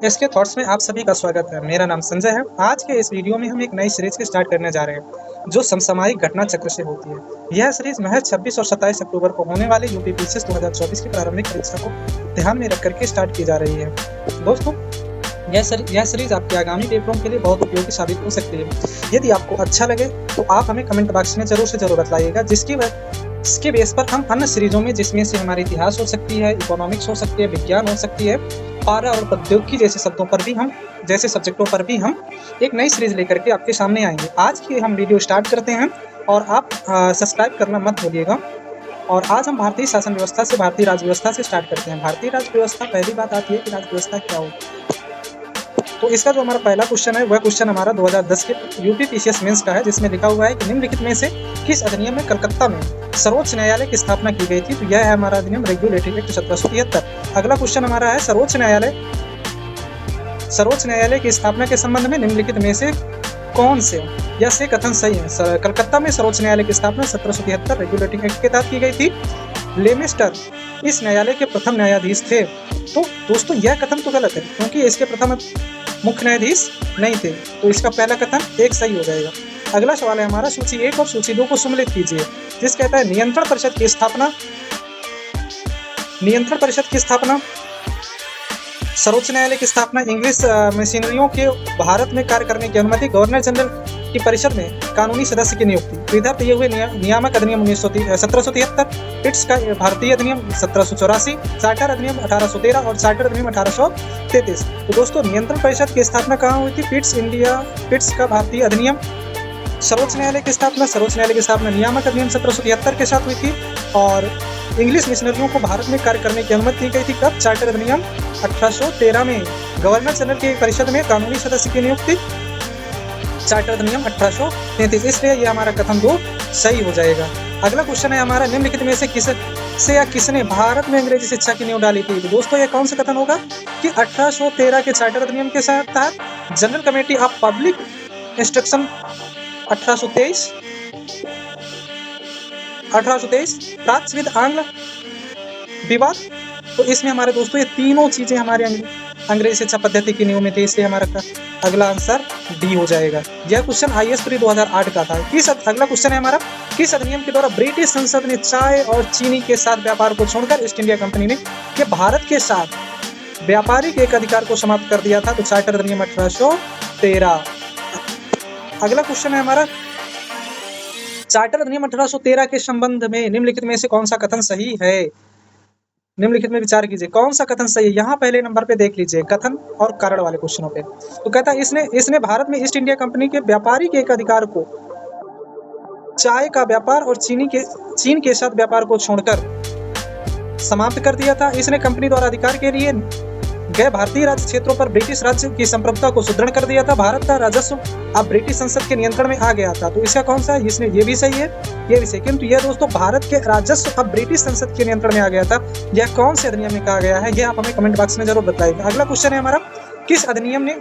इसके थॉट्स में आप सभी का स्वागत है। मेरा नाम संजय है। आज के इस वीडियो में हम एक नई सीरीज की स्टार्ट करने जा रहे हैं जो समसामयिक घटना चक्र से होती है। यह सीरीज महज 26 और 27 अक्टूबर को होने वाले यूपी पीसीएस 2024 की प्रारंभिक परीक्षा को ध्यान में रख करके स्टार्ट की जा रही है। दोस्तों, यह सीरीज आपके आगामी पेपरों के लिए बहुत उपयोगी साबित हो सकती है। यदि आपको अच्छा लगे तो आप हमें कमेंट बॉक्स में जरूर से जरूर बताइएगा, इसके बेस पर हम अन्य सीरीजों में, जिसमें से हमारी इतिहास हो सकती है, इकोनॉमिक्स हो सकती है, विज्ञान हो सकती है, पारा और प्रौद्योगिकी जैसे सब्जेक्टों पर भी हम एक नई सीरीज लेकर के आपके सामने आएंगे। आज की हम वीडियो स्टार्ट करते हैं और आप सब्सक्राइब करना मत भूलिएगा। और आज हम भारतीय शासन व्यवस्था से, भारतीय राज्य व्यवस्था से स्टार्ट करते हैं। भारतीय राज्य व्यवस्था, पहली बात आती है कि राज्य व्यवस्था क्या होती है। तो इसका जो हमारा पहला क्वेश्चन है वह क्वेश्चन हमारा 2010 के यूपी पीसीएस मेंस का है, जिसमें लिखा हुआ है कि निम्नलिखित में से किस अधिनियम में कलकत्ता में सर्वोच्च न्यायालय की स्थापना की गई थी। तो यह है हमारा अधिनियम रेगुलेटरी एक्ट 1773। अगला क्वेश्चन हमारा है सर्वोच्च न्यायालय की स्थापना के संबंध में निम्नलिखित में से कौन से या से कथन सही है। कलकत्ता में सर्वोच्च न्यायालय की स्थापना 1773 रेगुलेटरी एक्ट के तहत की गई थी। लेमिस्टर इस न्यायालय के प्रथम न्यायाधीश थे। तो दोस्तों, यह कथन तो गलत है, क्योंकि इसके प्रथम मुख्य न्यायाधीश नहीं थे। तो इसका पहला कथन एक सही हो जाएगा। अगला सवाल है हमारा सूची 1 और सूची 2 को सम्मिलित कीजिए। जिस कहता है नियंत्रण परिषद की स्थापना, सर्वोच्च न्यायालय की स्थापना, इंग्लिश मशीनरियों के भारत में कार्य करने की अनुमति, गवर्नर जनरल की परिषद में कानूनी सदस्य की नियुक्ति, इधर दिए हुए नियामक अधिनियम 1773, पिट्स का भारतीय अधिनियम 1784, चार्टर अधिनियम 1813 और चार्टर अधिनियम 1833। तो दोस्तों, नियंत्रण परिषद की स्थापना कहाँ हुई थी? पिट्स का भारतीय अधिनियम। सर्वोच्च न्यायालय की स्थापना नियामक अधिनियम 1773 के साथ हुई थी। और इंग्लिश मिशनरियों को भारत में कार्य करने की अनुमति दी गई थी कब? चार्टर अधिनियम 1813 में। गवर्नर जनरल की परिषद में कानूनी सदस्य की नियुक्ति, चार्टर अधिनियम 1833। इसलिए यह हमारा कथन 2 सही हो जाएगा। अगला क्वेश्चन है हमारा निम्नलिखित में से किसने भारत में अंग्रेजी शिक्षा की नींव डाली थी। तो दोस्तों, यह कौन सा कथन होगा कि 1813 के चार्टर अधिनियम के तहत general committee of public instruction 1823, प्राच्य विद आंग्ल विवाद। तो इसमें हमारे दोस्तों ये तीनों चीजें हमारे अंग्रेजी शिक्षा पद्धति की नींव में थी, इसलिए हमारा अगला आंसर डी हो जाएगा। यह क्वेश्चन आईएएस प्री 2008 का था। अगला क्वेश्चन है हमारा, किस अधिनियम के द्वारा ब्रिटिश संसद ने चाय और चीनी के साथ व्यापार को छोड़कर ईस्ट इंडिया कंपनी ने भारत के साथ व्यापारिक एक अधिकार को समाप्त कर दिया था? तो चार्टर अधिनियम 1813। अगला क्वेश्चन है हमारा, चार्टर अधिनियम 1813 के संबंध में निम्नलिखित में से कौन सा कथन सही है? निम्नलिखित में विचार कीजिए, कौन सा कथन सही है। यहाँ पहले नंबर पे देख लीजिए, कथन और कारण वाले क्वेश्चनों पे। तो कहता है इसने भारत में ईस्ट इंडिया कंपनी के व्यापारिक एक अधिकार को, चाय का व्यापार और चीन के साथ व्यापार को छोड़कर समाप्त कर दिया था। इसने कंपनी द्वारा अधिकार के लिए गए भारतीय राज्य क्षेत्रों पर ब्रिटिश राज्य की संप्रभुता को सुदृढ़ कर दिया था। भारत का राजस्व अब ब्रिटिश संसद के नियंत्रण में आ गया था। तो इसका कौन सा है? इसने ये भी सही है, ये भी सही। किंतु यह दोस्तों, भारत के राजस्व अब ब्रिटिश संसद के नियंत्रण में आ गया था, यह कौन से अधिनियम में कहा गया है? यह आप हमें कमेंट बॉक्स में जरूर बताइएगा। अगला क्वेश्चन है हमारा, किस अधिनियम ने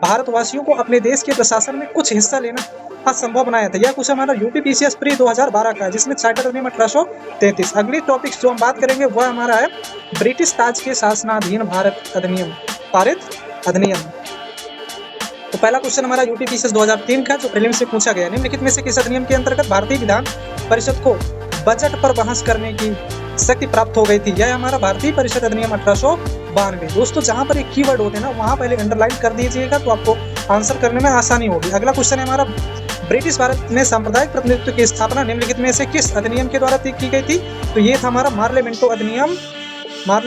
भारतवासियों को अपने देश के प्रशासन में कुछ हिस्सा लेना असंभव बनाया था? यह क्वेश्चन हमारा यूपी पीसीएस प्री 2012 का है, जिसमें चार्टर अधिनियम 1833। अगली टॉपिक्स जो हम बात करेंगे वह हमारा है ब्रिटिश ताज के शासनाधीन पारित अधिनियम। तो पहला क्वेश्चन हमारा यूपी पीसीएस 2003 का, जो प्रीलिम्स से पूछा गया, निम्नलिखित में से किस अधिनियम के अंतर्गत भारतीय विधान परिषद को बजट पर बहस करने की शक्ति प्राप्त हो गई थी? यह हमारा भारतीय परिषद अधिनियम 1892। दोस्तों, जहां पर एक कीवर्ड होते हैं ना, वहां पहले अंडरलाइन कर दीजिएगा, तो आपको आंसर करने में आसानी होगी। अगला क्वेश्चन है हमारा, ब्रिटिश भारत में सांप्रदायिक प्रतिनिधित्व की स्थापना निम्नलिखित में से किस अधिनियम के द्वारा की गई थी? तो ये था हमारा मार्ले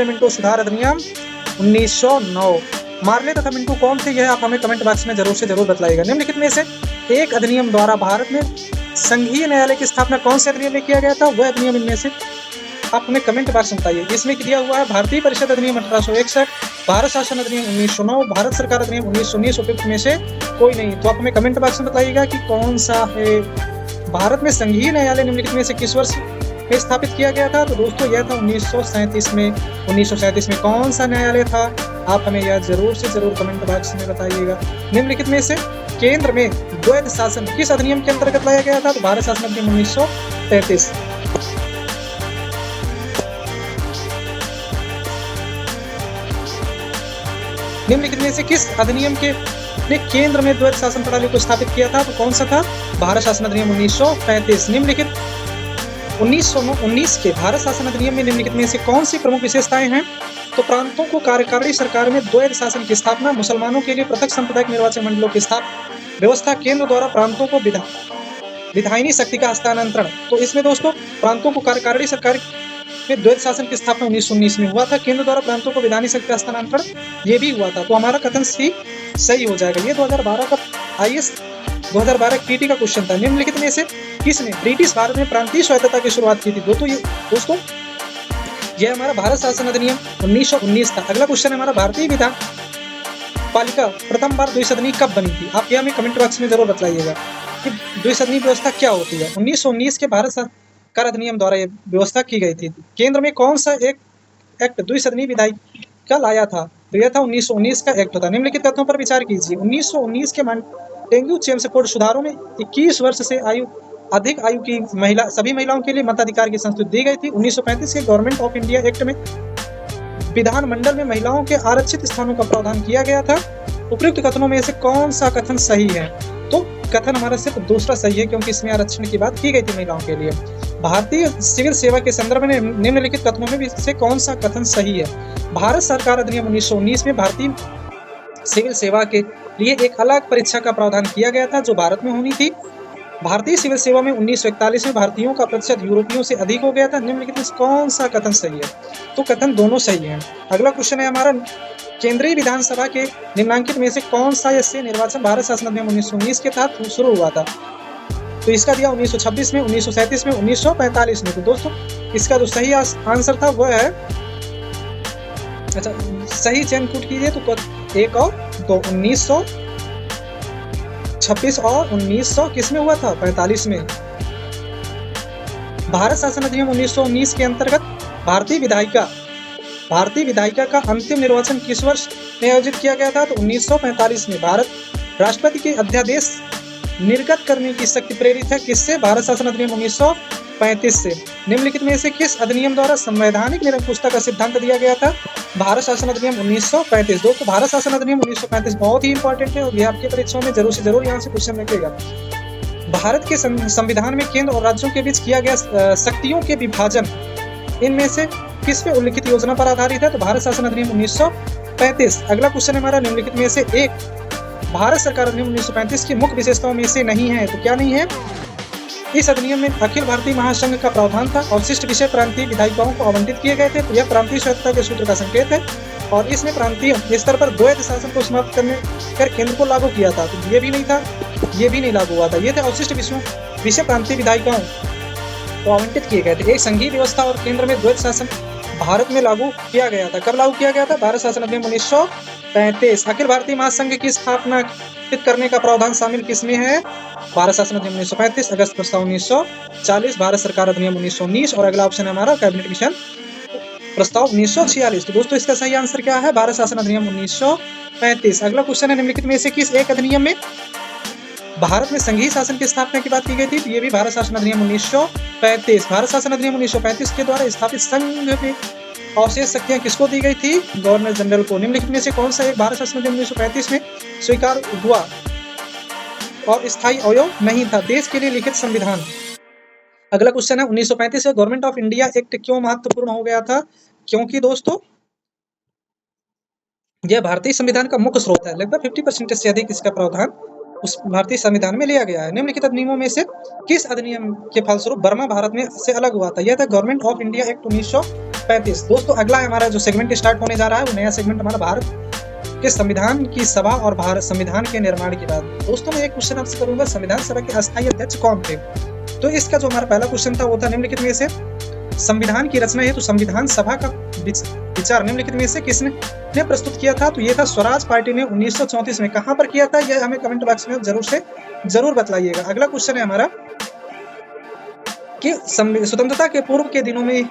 मिंटो सुधार अधिनियम 1909। मार्ले तथा मिंटो कौन थे? यह आप हमें कमेंट बॉक्स में जरूर से जरूर बताइएगा। निम्नलिखित में से एक अधिनियम द्वारा भारत में संघीय न्यायालय की स्थापना कौन से अधिनियम में किया गया था? वह अधिनियम इनमें से आप हमें कमेंट बॉक्स में बताइए। इसमें दिया हुआ है भारतीय परिषद अधिनियम 1861, भारत शासन अधिनियम 1909, भारत सरकार अधिनियम 1919, उपयुक्त में से कोई नहीं। तो आप हमें कमेंट बॉक्स में बताइएगा कि कौन सा है। भारत में संघीय न्यायालय निम्नलिखित में से किस वर्ष में स्थापित किया गया था? तो दोस्तों, यह था 1937 में। 1937 में कौन सा न्यायालय था? आप हमें यह जरूर से जरूर कमेंट बॉक्स में बताइएगा। निम्नलिखित में से केंद्र में द्वैध शासन किस अधिनियम के अंतर्गत लाया गया था? तो भारत शासन अधिनियम 1933। निम्नलिखित में से किस अधिनियम के ने केंद्र में द्वैध शासन प्रणाली को स्थापित किया था? तो कौन सा था? भारत शासन अधिनियम 1935। निम्नलिखित 1919 के भारत शासन अधिनियम में निम्नलिखित में से कौन सी प्रमुख विशेषताएं हैं? तो प्रांतों को कार्यकारिणी सरकार में द्वैध शासन की स्थापना, मुसलमानों के लिए पृथक सांप्रदायिक निर्वाचन मंडलों की स्थापना, व्यवस्था, केंद्र द्वारा प्रांतों को विधायिनी शक्ति का हस्तांतरण। तो इसमें दोस्तों प्रांतों को कार्यकारिणी सरकार में द्वैध शासन की स्थापना 1919 में हुआ था, केंद्र द्वारा प्रांतों को विधायिनी शक्ति का हस्तांतरण ये भी हुआ था। तो हमारा कथन सही हो जाएगा। ये 2012 का IAS 2012 TT का क्वेश्चन था। निम्नलिखित में से किसने ब्रिटिश भारत में प्रांतीय स्वायत्तता की शुरुआत की थी? दोस्तों यह हमारा भारत शासन अधिनियम 1919 था। अगला क्वेश्चन है हमारा, भारतीय विधान पालिका प्रथम बार द्विसदनी कब बनी थी? आप यह हमें कमेंट बॉक्स में जरूर बताइएगा कि द्विसदनी व्यवस्था क्या होती है। 1919 के भारत सरकार अधिनियम द्वारा यह व्यवस्था की गई थी। केंद्र में कौन सा एक एक्ट द्विसदनी विधायिका लाया था? तो यह था 1919 का एक्ट था। निम्नलिखित तथ्यों पर विचार कीजिए। 1919 के मॉन्टेग्यू चेम्सफोर्ड सुधारों में 21 वर्ष से अधिक आयु की सभी महिलाओं के लिए मताधिकार की संस्तुति दी गई थी। 1935 के गवर्नमेंट ऑफ इंडिया एक्ट में विधानमंडल में महिलाओं के आरक्षित स्थानों का प्रावधान किया गया था। उपयुक्त कथनों में से कौन सा कथन सही है? तो कथन हमारा सिर्फ दूसरा सही है, क्योंकि इसमें आरक्षण की बात की गई थी महिलाओं के लिए। भारतीय सिविल सेवा के संदर्भ में निम्नलिखित कथनों में से कौन सा कथन सही है? भारत सरकार अधिनियम 1919 में भारतीय सिविल सेवा के लिए एक अलग परीक्षा का प्रावधान किया गया था, जो भारत में होनी थी। भारतीय सिविल सेवा में 1941 में भारतीयों का प्रतिशत यूरोपियों से अधिक हो गया था। निम्नलिखित में कौन सा कथन सही है? तो कथन दोनों सही हैं। अगला क्वेश्चन है हमारा, केंद्रीय विधानसभा के निम्नांकित में से कौन सा से निर्वाचन भारत शासन अधिनियम 1919 के तहत शुरू हुआ था? तो इसका दिया 1926 में, 1937 में, 1945 में। तो दोस्तों इसका जो सही आंसर था वह है, अच्छा सही चयन कूट कीजिए तो 1 और 2, 1926 और 1900 किस में हुआ था? 45 में। भारत शासन अधिनियम 1919 के अंतर्गत भारतीय विधायिका का अंतिम निर्वाचन किस वर्ष में आयोजित किया गया था? तो 1945 में। भारत राष्ट्रपति के अध्यादेश निर्गत करने की शक्ति प्रेरित है किससे? भारत शासन अधिनियम 1935 से। निम्नलिखित में से किस अधिनियम द्वारा संवैधानिक निरंकुशता का सिद्धांत दिया गया था? भारत शासन अधिनियम 1935। दोस्तों भारत शासन अधिनियम 1935 बहुत ही इंपॉर्टेंट है और यह आपकी परीक्षाओं में जरूर से जरूर यहाँ से क्वेश्चन रखेगा। भारत के संविधान में केंद्र और राज्यों के बीच किया गया शक्तियों के विभाजन इनमें से किस पे उल्लिखित योजना पर आधारित है? तो भारत शासन अधिनियम 1935। अगला क्वेश्चन हमारा, निम्नलिखित में से एक भारत सरकार अधिनियम 1935 की मुख्य विशेषताओं में से नहीं है। तो क्या नहीं है? इस अधिनियम में अखिल भारतीय महासंघ का प्रावधान था और शिष्ट विषय प्रांतीय विधायिकाओं को आवंटित किए गए थे। तो यह प्रांतीय स्वायत्तता के सूत्र का संकेत है और इसमें प्रांतीय स्तर पर द्वैध शासन को समाप्त कर केंद्र को लागू किया था। तो ये भी नहीं था, ये भी नहीं लागू हुआ था। ये थे अवशिष्ट विषय प्रांतीय विधायिकाओं को आवंटित किए गए थे। एक संघीय व्यवस्था और केंद्र में द्वैध शासन भारत में लागू किया गया था। कब लागू किया गया था? भारत शासन अधिनियम 1935। अखिल भारतीय महासंघ की स्थापना करने का प्रावधान शामिल किसमें है? भारत शासन अधिनियम 1935। अगस्त प्रस्ताव 1940। भारत सरकार अधिनियम 1919। और अगला ऑप्शन है हमारा कैबिनेट मिशन प्रस्ताव 1946। तो दोस्तों इसका सही आंसर क्या है? भारत शासन अधिनियम 1935। अगला क्वेश्चन है, निम्नलिखित में से किस एक अधिनियम में भारत में संघीय शासन की स्थापना की बात की गई थी? तो ये भी भारत शासन अधिनियम 1935। भारत शासन अधिनियम 1935 के द्वारा स्थापित संघ में अवशेष शक्तियां किसको दी गई थी? गवर्नर जनरल को। निम्नलिखित में से कौन सा एक भारत शासन अधिनियम 1935 में स्वीकार हुआ और स्थायी अवयव नहीं था? देश के लिए लिखित संविधान। अगला क्वेश्चन है, 1935 से गवर्नमेंट ऑफ इंडिया एक्ट क्यों महत्वपूर्ण हो गया था? क्योंकि दोस्तों यह भारतीय संविधान का मुख्य स्रोत है। लगभग 50% से अधिक इसका प्रावधान उस भारतीय संविधान में लिया गया है। निम्नलिखित अधिनियमों में से किस अधिनियम के फलस्वरूप बर्मा भारत में से अलग हुआ था? यह था गवर्नमेंट ऑफ इंडिया एक्ट 1935। दोस्तों अगला हमारा जो सेगमेंट स्टार्ट होने जा रहा है वो नया सेगमेंट हमारा भारत के संविधान की सभा और भारत संविधान के निर्माण की बात। दोस्तों मैं एक क्वेश्चन आपसे करूंगा, संविधान सभा के अस्थायी अध्यक्ष कौन थे? तो इसका जो हमारा पहला क्वेश्चन था वो था, निम्नलिखित में से संविधान की रचना हेतु संविधान सभा का विचार निम्नलिखित में से किसने प्रस्तुत किया था? तो ये था स्वराज पार्टी ने 1934 में। कहां पर किया था यह हमें कमेंट बॉक्स में जरूर बतलाइएगा। अगला क्वेश्चन है हमारा कि स्वतंत्रता के पूर्व के दिनों में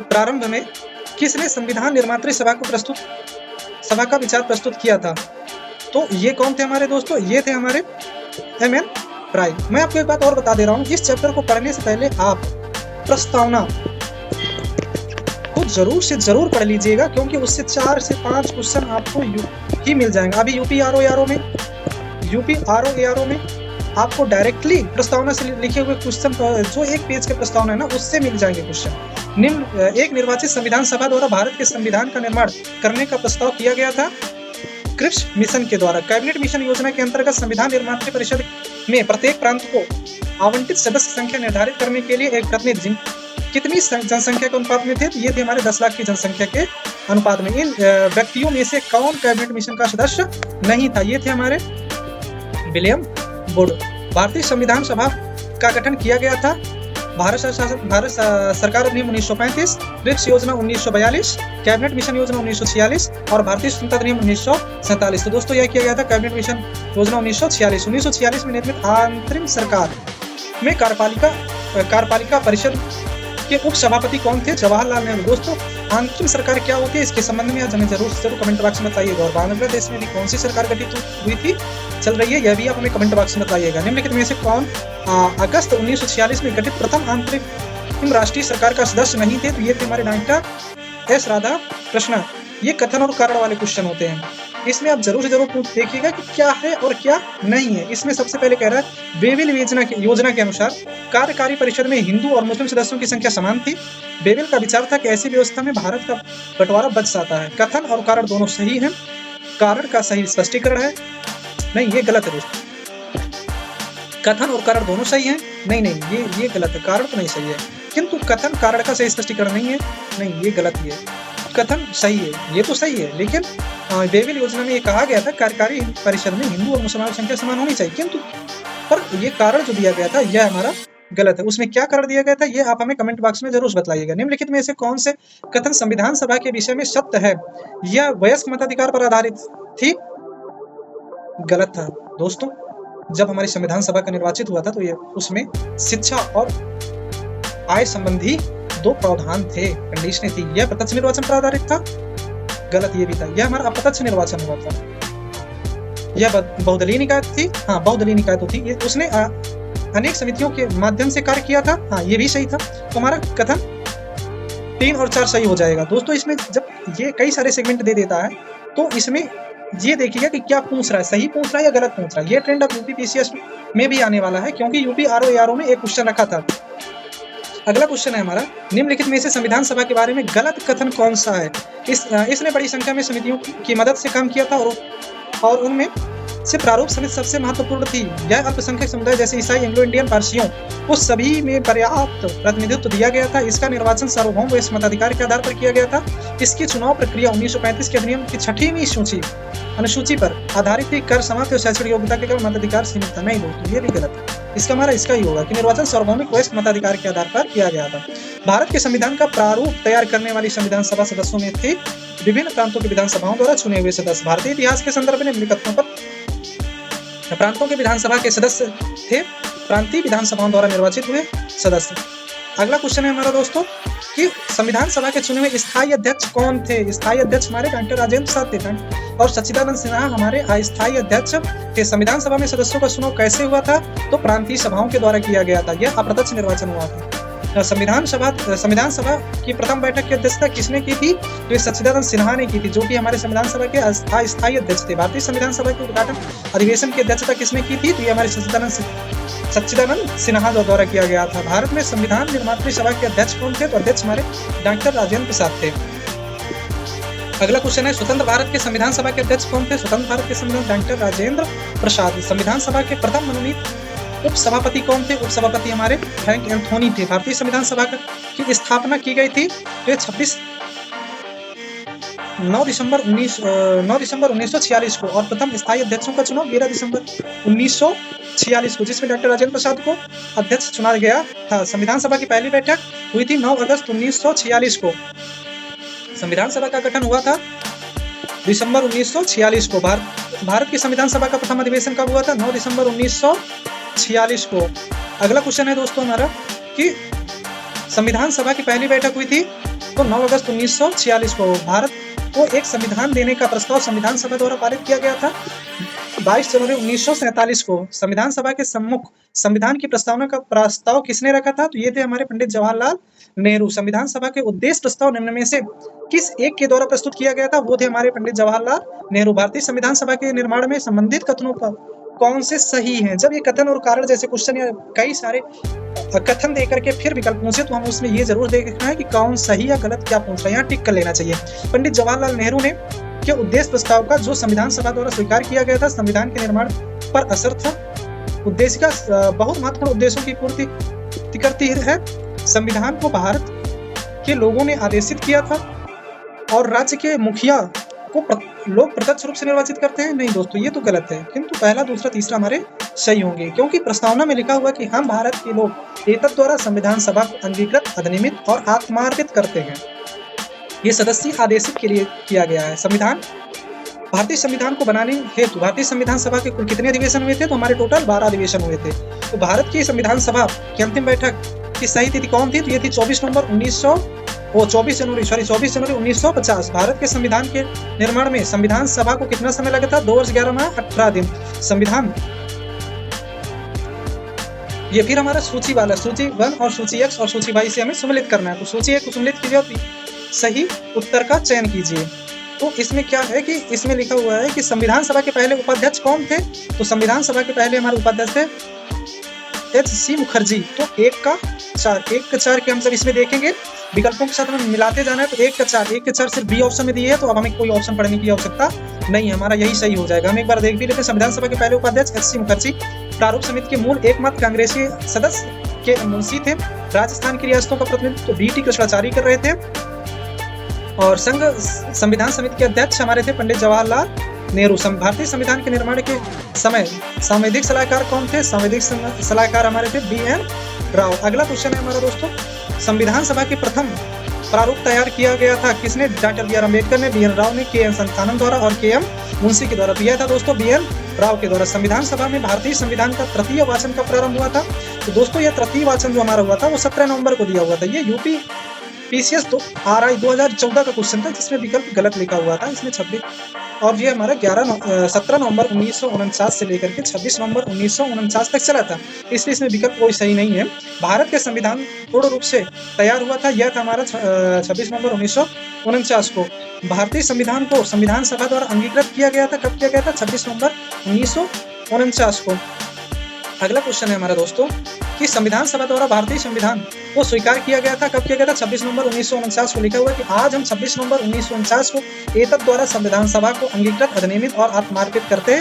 प्रारंभ में किसने संविधान निर्मात्री सभा का विचार प्रस्तुत किया था? तो ये कौन थे हमारे दोस्तों? ये थे हमारे M.N. राय। मैं आपको एक बात और बता दे रहा हूँ, इस चैप्टर को पढ़ने से पहले आप प्रस्तावना को जरूर से जरूर पढ़ लीजिएगा, क्योंकि उससे 4 से 5 क्वेश्चन आपको ही मिल जाएंगे। अभी यूपी आरओ में आपको डायरेक्टली प्रस्तावना से लिखे हुए क्वेश्चन, जो एक पेज के प्रस्तावना है ना, उससे मिल जाएंगे क्वेश्चन। एक निर्वाचित संविधान सभा द्वारा भारत के संविधान का निर्माण करने का प्रस्ताव किया गया था क्रिप्स मिशन के द्वारा। कैबिनेट मिशन योजना के अंतर्गत संविधान निर्माण परिषद में प्रत्येक प्रांत को आवंटित सदस्य संख्या निर्धारित करने के लिए एक प्रतिनिधि कितनी जनसंख्या के अनुपात में थे? तो ये थे हमारे 10 लाख की जनसंख्या के अनुपात में। इन व्यक्तियों में से कौन कैबिनेट मिशन का सदस्य नहीं था? ये थे हमारे विलियम वुड। भारतीय संविधान सभा का गठन किया गया था भारत सरकार अधिनियम 1935, क्रिप्स योजना 1942, कैबिनेट मिशन योजना 1946 और भारतीय स्वतंत्रता अधिनियम 1947। तो दोस्तों यह किया गया था कैबिनेट मिशन योजना 1946 में निर्मित अंतरिम सरकार में कार्यपालिका परिषद के उप सभापति कौन थे? जवाहरलाल नेहरू। दोस्तों अंतरिम सरकार क्या होती है, इसके संबंध में आज हमें जरूर कमेंट बॉक्स में बताइएगा। और बांग्लादेश में भी कौन सी सरकार गठित हुई थी, चल रही है, यह भी आप हमें कमेंट बॉक्स में बताइएगा। निम्नलिखित में से कौन अगस्त 1946 में गठित प्रथम अंतरिम राष्ट्रीय सरकार का सदस्य नहीं थे? तो ये थे हमारे डॉक्टर एस राधा कृष्णन। ये कथन और कारण वाले क्वेश्चन होते हैं, इसमें आप जरूर से जरूर देखिएगा कि क्या है और क्या नहीं है। इसमें सबसे पहले कह रहा है बेबिल योजना के अनुसार कार्यकारी परिषद में हिंदू और मुस्लिम सदस्यों की संख्या समान थी। बेबिल का विचार था कि ऐसी व्यवस्था में भारत का बंटवारा बच जाता है। कथन और कारण दोनों सही हैं। कारण का सही स्पष्टीकरण है, नहीं ये गलत है दोस्तों। कथन और कारण दोनों सही हैं, नहीं ये गलत है। कारण तो नहीं सही है, किंतु कथन कारण का सही स्पष्टीकरण नहीं है, नहीं ये गलत है। कथन सही है, ये तो सही है, लेकिन बेबिल योजना में ये कहा गया था कार्यकारी परिषद में हिंदू और मुसलमानों की संख्या समान होनी चाहिए, किंतु पर ये कारण जो दिया गया था यह हमारा गलत है। उसमें क्या कारण दिया गया था ये आप हमें कमेंट बॉक्स में जरूर बताइएगा। निम्नलिखित में से कौन से कथन संविधान सभा के विषय में सत्य है? यह वयस्क मताधिकार पर आधारित थी। गलत था दोस्तों। जब हमारी संविधान सभा का निर्वाचित हुआ था तो ये उसमें शिक्षा और आय संबंधी 2 प्रावधान थे, कंडीशनें थी। यह प्रत्यक्ष निर्वाचन पर आधारित था। गलत ये भी था, यह हमारा अप्रत्यक्ष निर्वाचन हुआ था। यह बहुदलीय निकाय थी। हाँ बहुदलीय निकाय तो थी। ये उसने अनेक समितियों के माध्यम से कार्य किया था। हाँ ये भी सही था। तो हमारा कथन 3 और 4 सही हो जाएगा। दोस्तों इसमें जब ये कई सारे सेगमेंट दे देता है तो इसमें ये देखिएगा कि क्या पूछ रहा है, सही पूछ रहा है या गलत पूछ रहा है। ये ट्रेंड अब यूपीपीसीएस में भी आने वाला है, क्योंकि यूपी आरओ में एक क्वेश्चन रखा था। अगला क्वेश्चन है हमारा, निम्नलिखित में से संविधान सभा के बारे में गलत कथन कौन सा है? इसने बड़ी संख्या में समितियों की मदद से काम किया था और उनमें से प्रारूप समिति सबसे महत्वपूर्ण थी। यह अल्पसंख्यक समुदाय जैसे ईसाई, एंग्लो इंडियन, पारसियों को सभी में पर्याप्त प्रतिनिधित्व दिया गया था। इसका निर्वाचन सार्वभौम व मताधिकार के आधार पर किया गया था। इसकी चुनाव प्रक्रिया 1935 के अधिनियम की 6वीं अनुसूची पर आधारित थी। कर समाप्त और शैक्षणिक योग्यता के कारण मताधिकार सीमित था। नहीं दोस्तों ये भी गलत है। इसका हमारा इसका ही होगा कि निर्वाचन सार्वभौमिक वयस्क मताधिकार के आधार पर किया गया था। भारत के संविधान का प्रारूप तैयार करने वाली संविधान सभा सदस्यों में थे विभिन्न प्रांतों की विधानसभाओं द्वारा चुने हुए सदस्य। भारतीय इतिहास के संदर्भ में निम्नलिखित पर प्रांतों के विधानसभा के सदस्य थे प्रांतीय विधानसभाओं द्वारा निर्वाचित हुए सदस्य। अगला क्वेश्चन है हमारा दोस्तों कि संविधान सभा के चुने हुए स्थायी अध्यक्ष कौन थे? स्थायी अध्यक्ष हमारे डॉक्टर राजेंद्र प्रसाद थे और सच्चिदानंद सिन्हा हमारे अस्थायी अध्यक्ष थे। संविधान सभा में सदस्यों का चुनाव कैसे हुआ था? तो प्रांतीय सभाओं के द्वारा किया गया था। यह अप्रत्यक्ष निर्वाचन हुआ था। संविधान सभा की प्रथम बैठक की अध्यक्षता किसने की थी? तो ये सच्चिदानंद सिन्हा ने की थी, जो कि हमारे संविधान सभा के अस्थायी अध्यक्ष थे। भारतीय संविधान सभा के उद्घाटन अधिवेशन की अध्यक्षता किसने की थी? तो ये हमारे सच्चिदानंद सिन्हा द्वारा किया गया था। भारत में संविधान निर्मात्री सभा के अध्यक्ष कौन थे? तो अध्यक्ष हमारे डॉक्टर राजेंद्र प्रसाद थे। अगला क्वेश्चन है, स्वतंत्र भारत के संविधान सभा के अध्यक्ष कौन थे? स्वतंत्र भारत के संविधान डॉक्टर राजेंद्र प्रसाद। संविधान सभा के प्रथम मनोनीत उप सभापति कौन थे? उप सभापति हमारे फ्रैंक एंथोनी थे। भारतीय संविधान सभा की स्थापना की गई थी 9 दिसंबर 1946 को और प्रथम स्थायी अध्यक्षों का चुनाव 12 दिसंबर 1946 को, जिसमें डॉक्टर राजेंद्र प्रसाद को अध्यक्ष चुना गया था। संविधान सभा की पहली बैठक हुई थी 9 अगस्त 1946 को। संविधान सभा का गठन हुआ था दिसंबर 1946 को। भारत की संविधान सभा का प्रथम अधिवेशन कब हुआ था? 9 दिसंबर 1946 को। अगला क्वेश्चन है दोस्तों हमारा कि संविधान सभा की पहली बैठक हुई थी तो 9 अगस्त 1946 को। भारत को एक संविधान देने का प्रस्ताव संविधान सभा द्वारा पारित किया गया था। 22 जनवरी 1947 को संविधान सभा के सम्मुख संविधान की प्रस्तावना का प्रस्ताव किसने रखा था? तो ये थे हमारे पंडित जवाहरलाल नेहरू। संविधान सभा के उद्देश्य प्रस्ताव निम्न में से किस एक के द्वारा प्रस्तुत किया गया था? वो थे हमारे पंडित जवाहरलाल नेहरू। भारतीय संविधान सभा के निर्माण में संबंधित कथनों पर कौन से सही हैं? जब ये कथन और कारण जैसे क्वेश्चन या कई सारे कथन देकर के फिर विकल्प पूछे तो हम उसमें ये जरूर देखना है कि कौन सही या गलत क्या पूछ रहा है, यहाँ टिक कर लेना चाहिए। पंडित जवाहरलाल नेहरू ने के उद्देश्य प्रस्ताव का जो संविधान सभा द्वारा स्वीकार किया गया था संविधान के निर्माण पर असर था। उद्देश्य का बहुत महत्वपूर्ण उद्देश्यों की पूर्ति करती है। संविधान को भारत के लोगों ने आदेशित किया था और राज्य के मुखिया को लोग प्रत्यक्ष रूप से निर्वाचित करते हैं। नहीं दोस्तों, ये तो गलत है, किंतु पहला दूसरा तीसरा हमारे सही होंगे, क्योंकि प्रस्तावना में लिखा हुआ कि हम भारत के लोग एतद द्वारा संविधान सभा को अंगीकृत, अधिनियमित और आत्मार्पित करते हैं। ये सदस्य आदेशित के लिए किया गया है। संविधान भारतीय संविधान को बनाने हेतु भारतीय संविधान सभा के कुल कितने अधिवेशन हुए थे? तो हमारे टोटल 12 अधिवेशन हुए थे। तो भारत की संविधान सभा की अंतिम बैठक की सही तिथि कौन थी? तो ये थी 24 जनवरी 1950। भारत के संविधान के निर्माण में संविधान सभा को कितना समय लगा था? 2 वर्ष 11 माह 18 दिन। संविधान ये फिर हमारा सूची वाला सूची 1 और सूची X और सूची Y से हमें सम्मिलित करना है। तो सूची 1 को सम्मिलित कीजिए और सही उत्तर का चयन कीजिए। तो इसमें क्या है कि इसमें लिखा हुआ है कि संविधान सभा के पहले उपाध्यक्ष कौन थे? तो संविधान सभा के पहले हमारे उपाध्यक्ष थे H.C. मुखर्जी। तो 1 का 4 के हम जब इसमें देखेंगे विकल्पों के साथ हमें मिलाते जाना है। तो 1 का 4 सिर्फ बी ऑप्शन में दिए है, तो अब हमें कोई ऑप्शन पढ़ने की आवश्यकता नहीं, हमारा यही सही हो जाएगा। हम एक बार देख भी लेते हैं। संविधान सभा के पहले उपाध्यक्ष H.C. मुखर्जी प्रारूप समिति के मूल एकमात्र कांग्रेसी सदस्य के मुंशी थे। राजस्थान की रियासतों का प्रतिनिधित्व B.T. कृष्णाचारी कर रहे थे और संघ संविधान समिति के अध्यक्ष हमारे थे पंडित जवाहरलाल नेहरू। भारतीय संविधान के निर्माण के समय संवैधानिक सलाहकार कौन थे? संवैधानिक सलाहकार हमारे थे B.N. राव। अगला क्वेश्चन है हमारा दोस्तों, संविधान सभा के प्रथम प्रारूप तैयार किया गया था किसने? Doctor B.R. अम्बेडकर ने, B.N. राव ने, K.M. संथानम द्वारा और K.M. मुंशी के द्वारा दिया था दोस्तों B.N. राव के द्वारा। संविधान सभा में भारतीय संविधान का तृतीय वाचन का प्रारंभ हुआ था? तो दोस्तों यह तृतीय वाचन जो हमारा हुआ था वो 17 नवंबर को दिया हुआ था। ये यूपी PCS RI 2014 का क्वेश्चन था जिसमें विकल्प गलत लिखा हुआ था। इसमें 26 और ये हमारा 17 नवंबर 1949 से लेकर के 26 नवंबर 1949 तक चला था, इसलिए इसमें विकल्प कोई सही नहीं है। भारत के संविधान पूर्ण रूप से तैयार हुआ था, यह था हमारा 26 नवंबर 1949 को। भारतीय संविधान को संविधान सभा द्वारा अंगीकृत किया गया था, कब किया गया था? 26 नवंबर 1949 को। अगला क्वेश्चन है हमारा दोस्तों कि संविधान सभा द्वारा भारतीय संविधान को स्वीकार किया गया था, कब किया गया था? 26 नवंबर 1949 को। लिखा हुआ है कि आज हम 26 नवंबर 1949 को एतद द्वारा संविधान सभा को अंगीकृत, अधिनियमित और आत्मार्पित करते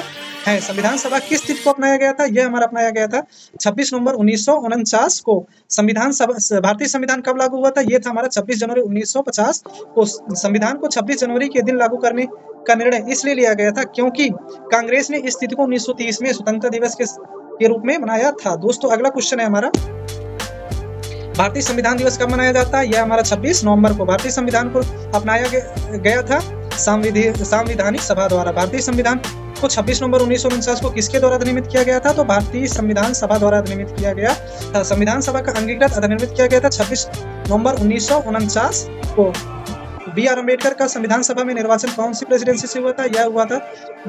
हैं। संविधान सभा किस तिथि को अपनाया गया था? यह हमारा अपनाया गया था 26 नवंबर 1949 को। संविधान सभा भारतीय संविधान कब लागू हुआ था? यह था हमारा 26 जनवरी 1950 को। संविधान को 26 जनवरी के दिन लागू करने का निर्णय इसलिए लिया गया था क्योंकि कांग्रेस ने इस तिथि को 1930 में स्वतंत्रता दिवस के रूप में मनाया था। दोस्तों अगला क्वेश्चन है हमारा, भारतीय संविधान दिवस कब मनाया जाता है? यह हमारा 26 नवंबर को। भारतीय संविधान को अपनाया गया था संवैधानिक सभा द्वारा। भारतीय संविधान को 26 नवंबर 1949 को किसके द्वारा अधिनियमित किया गया था? तो भारतीय संविधान सभा द्वारा अधिनियमित किया गया था। संविधान सभा का अंगीकृत अधिनियमित किया गया था 26 नवंबर 1949 को। B.R. अम्बेडकर का संविधान सभा में निर्वाचन कौन सी प्रेसिडेंसी से हुआ था? यह हुआ था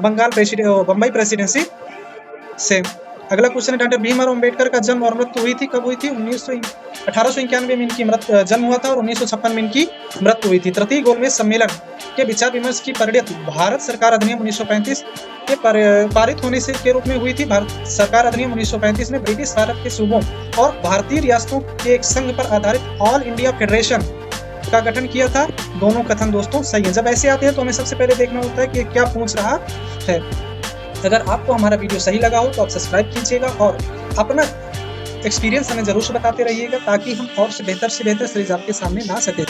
बम्बई प्रेसिडेंसी से। अगला क्वेश्चन है, डॉक्टर भीमराव अम्बेडकर का जन्म और मृत्यु हुई थी, कब हुई थी? 1891 में इनकी जन्म हुआ था और 1956 में इनकी मृत्यु हुई थी। तृतीय गोलमेज सम्मेलन के विचार विमर्श की परिणति भारत सरकार अधिनियम 1935 के पारित होने से के रूप में हुई थी। भारत सरकार अधिनियम 1935 ने ब्रिटिश भारत के सूबों और भारतीय रियासतों के एक संघ पर आधारित ऑल इंडिया फेडरेशन का गठन किया था। दोनों कथन दोस्तों सही है। जब ऐसे आते हैं तो हमें सबसे पहले देखना होता है कि क्या पूछ रहा है। अगर आपको हमारा वीडियो सही लगा हो तो आप सब्सक्राइब कीजिएगा और अपना एक्सपीरियंस हमें जरूर से बताते रहिएगा ताकि हम और से बेहतर सीरीज आपके सामने ला सके।